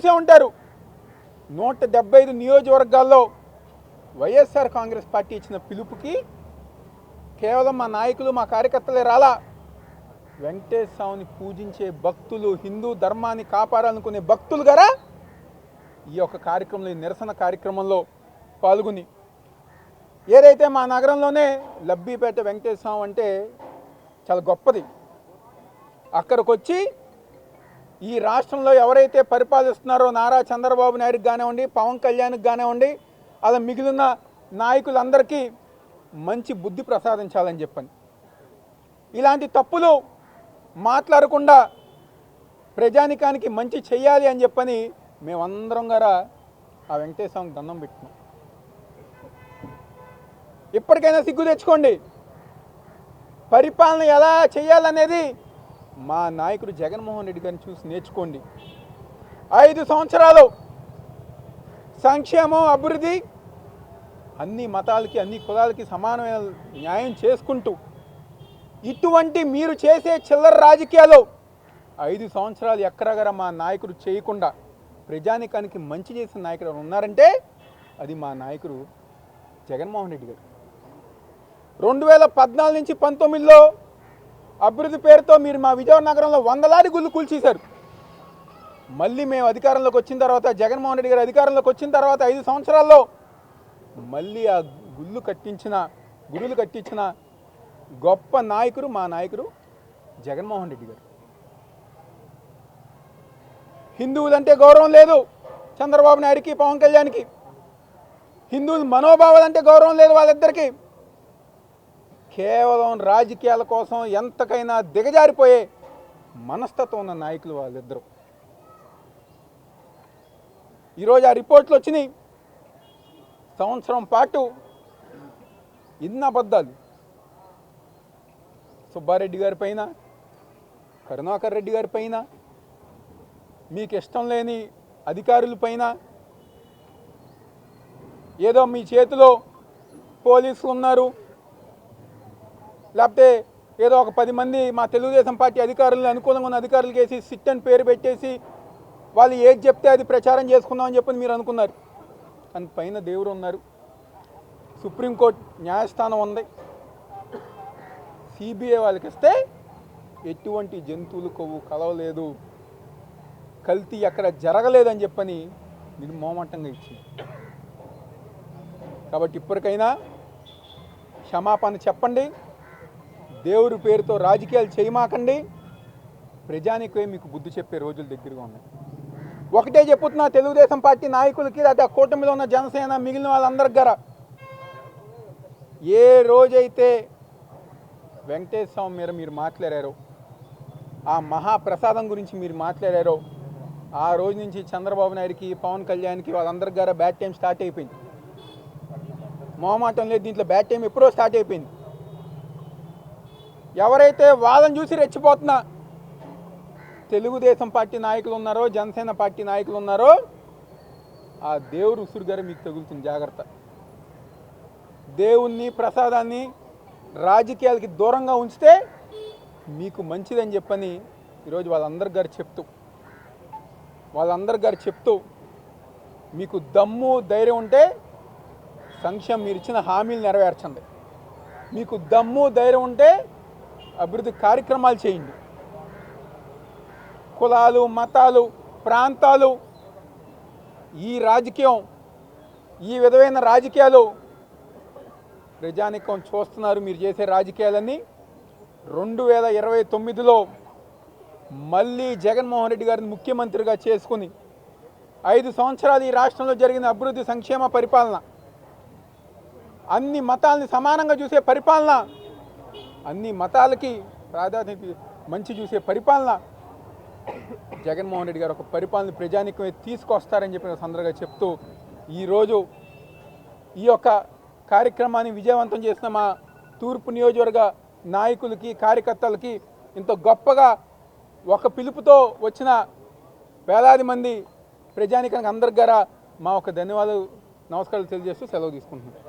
చూసే ఉంటారు. 175 నియోజకవర్గాల్లో వైఎస్ఆర్ కాంగ్రెస్ పార్టీ ఇచ్చిన పిలుపుకి కేవలం మా నాయకులు మా కార్యకర్తలే రాలా, వెంకటేశ్వర స్వామిని పూజించే భక్తులు, హిందూ ధర్మాన్ని కాపాడాలనుకునే భక్తులు గారా ఈ యొక్క కార్యక్రమంలో, ఈ నిరసన కార్యక్రమంలో పాల్గొని, ఏదైతే మా నగరంలోనే లబ్బిపేట వెంకటేశ్వర స్వామి అంటే చాలా గొప్పది, అక్కడికి వచ్చి ఈ రాష్ట్రంలో ఎవరైతే పరిపాలిస్తున్నారో నారా చంద్రబాబు నాయుడుకి కానివ్వండి, పవన్ కళ్యాణ్కి కానివ్వండి, అలా మిగిలిన నాయకులందరికీ మంచి బుద్ధి ప్రసాదించాలని చెప్పని, ఇలాంటి తప్పులు మాట్లాడకుండా ప్రజానికానికి మంచి చెయ్యాలి అని చెప్పని మేమందరం గారా ఆ వెంకటేశ్వర స్వామికి దండం పెట్టుకున్నాం. ఇప్పటికైనా సిగ్గు తెచ్చుకోండి. పరిపాలన ఎలా చేయాలనేది మా నాయకుడు జగన్మోహన్ రెడ్డి గారిని చూసి నేర్చుకోండి. 5 సంవత్సరాలు సంక్షేమం, అభివృద్ధి అన్ని మతాలకి, అన్ని కులాలకి సమానమైన న్యాయం చేసుకుంటూ, ఇటువంటి మీరు చేసే చిల్లర రాజకీయాలు 5 సంవత్సరాలు ఎక్కడగర మా నాయకుడు చేయకుండా ప్రజానికానికి మంచి చేసిన నాయకుడు ఉన్నారంటే అది మా నాయకుడు జగన్మోహన్ రెడ్డి గారు. 2014 నుంచి 19లో అభివృద్ధి పేరుతో మీరు మా విజయవాడ నగరంలో వందలాది గుళ్ళు కూల్చేశారు. మళ్ళీ మేము అధికారంలోకి వచ్చిన తర్వాత, జగన్మోహన్ రెడ్డి గారు అధికారంలోకి వచ్చిన తర్వాత 5 సంవత్సరాల్లో మళ్ళీ ఆ గుళ్ళు కట్టించిన గొప్ప నాయకుడు మా నాయకుడు జగన్మోహన్ రెడ్డి గారు. హిందువులంటే గౌరవం లేదు చంద్రబాబు నాయుడికి, పవన్ కళ్యాణ్కి. హిందువుల మనోభావాలంటే గౌరవం లేదు వాళ్ళిద్దరికీ. కేవలం రాజకీయాల కోసం ఎంతకైనా దిగజారిపోయే మనస్తత్వం ఉన్న నాయకులు వాళ్ళిద్దరూ. ఈరోజు ఆ రిపోర్ట్లు వచ్చినాయి. సంవత్సరం పాటు ఇన్ని అబద్ధాలు సుబ్బారెడ్డి గారి పైన, కరుణాకర్ రెడ్డి గారి పైన, మీకు ఇష్టం లేని అధికారుల పైన, ఏదో మీ చేతిలో పోలీసులు ఉన్నారు, లేకపోతే ఏదో ఒక 10 మంది మా తెలుగుదేశం పార్టీ అధికారులను, అనుకూలంగా ఉన్న అధికారులకు వేసి సిట్ అని పేరు పెట్టేసి వాళ్ళు ఏది చెప్తే అది ప్రచారం చేసుకుందామని చెప్పని మీరు అనుకున్నారు. కానీ పైన దేవుడు ఉన్నారు, సుప్రీంకోర్టు న్యాయస్థానం ఉంది. సిబిఐ వాళ్ళకి ఇస్తే ఎటువంటి జంతువులు కొవ్వు కలవలేదు, కల్తీ ఎక్కడ జరగలేదని చెప్పని మీరు మోమటంగా ఇచ్చింది. కాబట్టి ఇప్పటికైనా క్షమాపణ చెప్పండి. దేవుడి పేరుతో రాజకీయాలు చేయమాకండి. ప్రజానికే మీకు బుద్ధి చెప్పే రోజులు దగ్గరగా ఉన్నాయి. ఒకటే చెప్పుతున్నా తెలుగుదేశం పార్టీ నాయకులకి, లేదా కూటమిలో ఉన్న జనసేన మిగిలిన వాళ్ళందరికి గారా, ఏ రోజైతే వెంకటేశ్వర స్వామి మీద మీరు మాట్లాడారో, ఆ మహాప్రసాదం గురించి మీరు మాట్లాడారో, ఆ రోజు నుంచి చంద్రబాబు నాయుడికి, పవన్ కళ్యాణ్కి వాళ్ళందరికి గారా బ్యాడ్ టైం స్టార్ట్ అయిపోయింది. మొహమాటం లేదు దీంట్లో, బ్యాడ్ టైం ఎప్పుడో స్టార్ట్ అయిపోయింది. ఎవరైతే వాళ్ళని చూసి రెచ్చిపోతున్నా తెలుగుదేశం పార్టీ నాయకులు ఉన్నారో, జనసేన పార్టీ నాయకులు ఉన్నారో, ఆ దేవుడు ఉసురు గారు మీకు తగులుతుంది, జాగ్రత్త. దేవుణ్ణి, ప్రసాదాన్ని రాజకీయాలకి దూరంగా ఉంచితే మీకు మంచిదని చెప్పని ఈరోజు వాళ్ళందరి గారు చెప్తూ మీకు దమ్ము ధైర్యం ఉంటే సంక్షేమం మీరు ఇచ్చిన హామీలు నెరవేర్చండి. మీకు దమ్ము ధైర్యం ఉంటే అభివృద్ధి కార్యక్రమాలు చేయండి. కులాలు, మతాలు, ప్రాంతాలు, ఈ రాజకీయం, ఈ విధమైన రాజకీయాలు ప్రజానికం చూస్తున్నారు. మీరు చేసే రాజకీయాలన్నీ 2029లో మళ్ళీ జగన్మోహన్ రెడ్డి గారిని ముఖ్యమంత్రిగా చేసుకుని 5 సంవత్సరాలు ఈ రాష్ట్రంలో జరిగిన అభివృద్ధి, సంక్షేమ పరిపాలన, అన్ని మతాలని సమానంగా చూసే పరిపాలన, అన్ని మతాలకి ప్రాధాన్యత మంచి చూసే పరిపాలన జగన్మోహన్ రెడ్డి గారు ఒక పరిపాలన ప్రజానికమే తీసుకొస్తారని చెప్పిన సందర్భంగా చెప్తూ, ఈరోజు ఈ యొక్క కార్యక్రమాన్ని విజయవంతం చేసిన మా తూర్పు నియోజకవర్గ నాయకులకి, కార్యకర్తలకి, ఇంత గొప్పగా ఒక పిలుపుతో వచ్చిన వేలాది మంది ప్రజానికానికి అందరి గారా మా ఒక ధన్యవాదాలు, నమస్కారాలు తెలియజేస్తూ సెలవు తీసుకుంటున్నాను.